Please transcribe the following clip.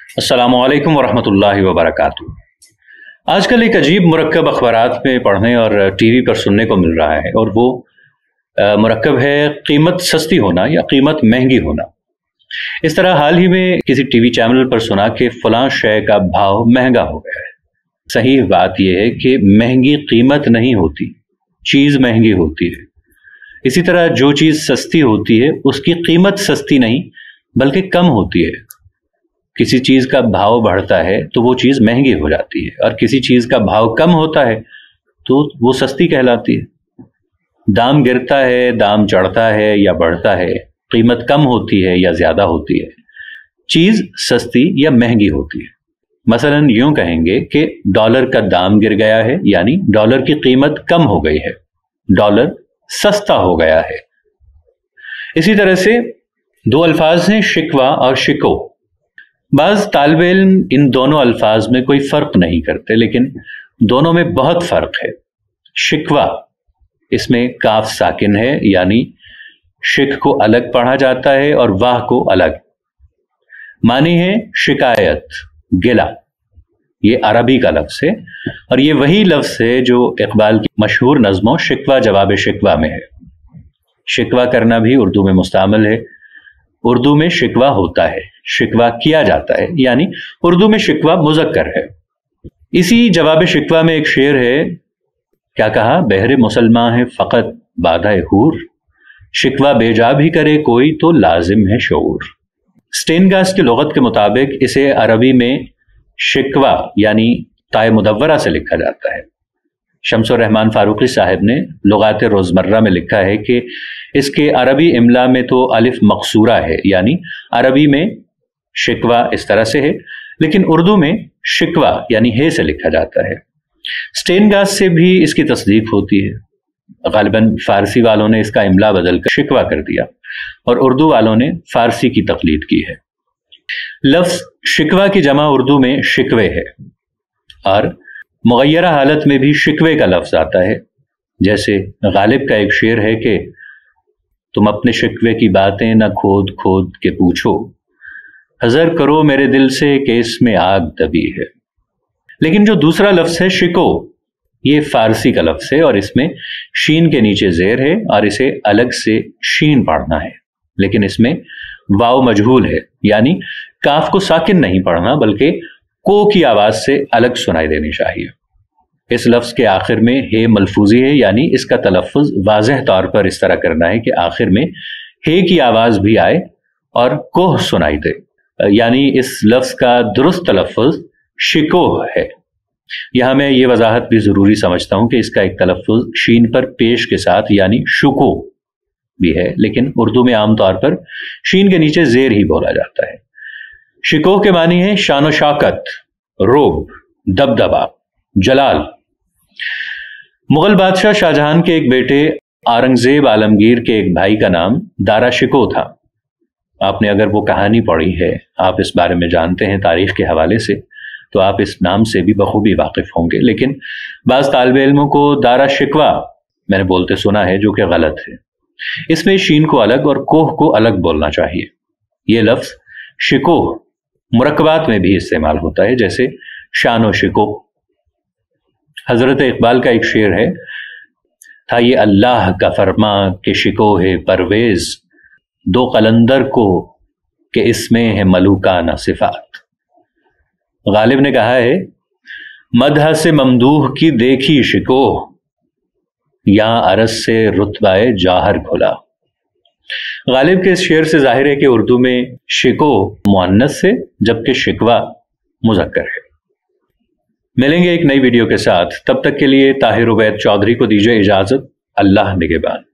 अस्सलामु अलैकुम वरहमतुल्लाहि वबरकातुहू। आजकल एक अजीब मुरक्कब अखबारात में पढ़ने और टीवी पर सुनने को मिल रहा है, और वो मुरक्कब है कीमत सस्ती होना या कीमत महंगी होना। इस तरह हाल ही में किसी टीवी चैनल पर सुना कि फलां शय का भाव महंगा हो गया है। सही बात यह है कि महंगी कीमत नहीं होती, चीज़ महंगी होती है। इसी तरह जो चीज़ सस्ती होती है उसकी कीमत सस्ती नहीं बल्कि कम होती है। किसी चीज़ का भाव बढ़ता है तो वो चीज़ महंगी हो जाती है, और किसी चीज़ का भाव कम होता है तो वो सस्ती कहलाती है। दाम गिरता है, दाम चढ़ता है या बढ़ता है, कीमत कम होती है या ज़्यादा होती है, चीज़ सस्ती या महंगी होती है। मसलन यूं कहेंगे कि डॉलर का दाम गिर गया है, यानी डॉलर की कीमत कम हो गई है, डॉलर सस्ता हो गया है। इसी तरह से दो अल्फाज हैं, शिकवा और शिको। बाज़ तालिबे इल्म इन दोनों अल्फाज में कोई फ़र्क नहीं करते, लेकिन दोनों में बहुत फ़र्क है। शिकवा, इसमें काफ साकिन है, यानी शिक को अलग पढ़ा जाता है और वाह को अलग। मानी है शिकायत, गिला। ये अरबी का लफ्ज़ है, और ये वही लफ्ज़ है जो इकबाल की मशहूर नज़्मों शिकवा जवाब शिकवा में है। शिकवा करना भी उर्दू में मुस्तामल है। उर्दू में शिकवा होता है, शिकवा किया जाता है, यानी उर्दू में शिकवा मुज़क्कर है। इसी जवाब शिकवा में एक शेर है, क्या कहा, बहरे मुसलमान है फ़कत बाधा हूर, शिकवा बेजा भी करे कोई तो लाजिम है शऊर। स्टेनगास की लुगत के मुताबिक इसे अरबी में शिकवा यानी ताए मुदव्वरा से लिखा जाता है। शम्सुर रहमान फारूकी साहब ने लुगात रोज़मर्रा में लिखा है कि इसके अरबी इमला में तो अलिफ मकसूरा है, यानी अरबी में शिकवा इस तरह से है, लेकिन उर्दू में शिकवा यानी हे से लिखा जाता है। स्टेनगास से भी इसकी तस्दीक होती है। गालिबन फारसी वालों ने इसका इमला बदल कर शिकवा कर दिया, और उर्दू वालों ने फारसी की तकलीद की है। लफ्ज़ शिकवा की जमा उर्दू में शिकवे है, और मुगय्यरा हालत में भी शिकवे का लफ्ज़ आता है। जैसे गालिब का एक शेर है कि तुम अपने शिकवे की बातें न खोद खोद के पूछो, हज़र करो मेरे दिल से कि इसमें आग दबी है। लेकिन जो दूसरा लफ्ज़ है शिको, ये फारसी का लफ्ज़ है, और इसमें शीन के नीचे ज़ेर है, और इसे अलग से शीन पढ़ना है। लेकिन इसमें वाव मजहूल है, यानी काफ को साकिन नहीं पढ़ना बल्कि को की आवाज़ से अलग सुनाई देनी चाहिए। इस लफ्ज़ के आखिर में हे मलफूजी है, यानी इसका तलफ़्फ़ुज़ वाज़ेह तौर पर इस तरह करना है कि आखिर में हे की आवाज़ भी आए और कोह सुनाई दे, यानी इस लफ्ज़ का दुरुस्त तलफ़्फ़ुज़ शिकोह है। यहाँ मैं ये वजाहत भी ज़रूरी समझता हूँ कि इसका एक तलफ़्फ़ुज़ शीन पर पेश के साथ यानी शुको भी है, लेकिन उर्दू में आमतौर पर शीन के नीचे ज़ेर ही बोला जाता है। शिकोह के मानी है शान शौकत, रोब, दबदबा, जलाल। मुगल बादशाह शाहजहां के एक बेटे औरंगजेब आलमगीर के एक भाई का नाम दारा शिको था। आपने अगर वो कहानी पढ़ी है, आप इस बारे में जानते हैं तारीख के हवाले से, तो आप इस नाम से भी बखूबी वाकिफ होंगे। लेकिन बाज़ तालिबे इल्मों को दारा शिकवा मैंने बोलते सुना है, जो कि गलत है। इसमें शीन को अलग और कोह को अलग बोलना चाहिए। ये लफ्ज़ शिकोह मुरक्कबात में भी इस्तेमाल होता है, जैसे शानो शिको। हजरत इकबाल का एक शेर है, था ये अल्लाह का फरमा के शिको है परवेज, दो कलंदर को कि इसमें है मलूकाना सिफात। गालिब ने कहा है, मदह से ममदूह की देखी शिकोह, यहां अरस से रुतबाए जाहर खुला। गालिब के इस शेर से जाहिर है कि उर्दू में शिको मुअन्नस है, जबकि शिकवा मुज़क्कर है। मिलेंगे एक नई वीडियो के साथ, तब तक के लिए ताहिर उबैद चौधरी को दीजिए इजाजत। अल्लाह निगहबान।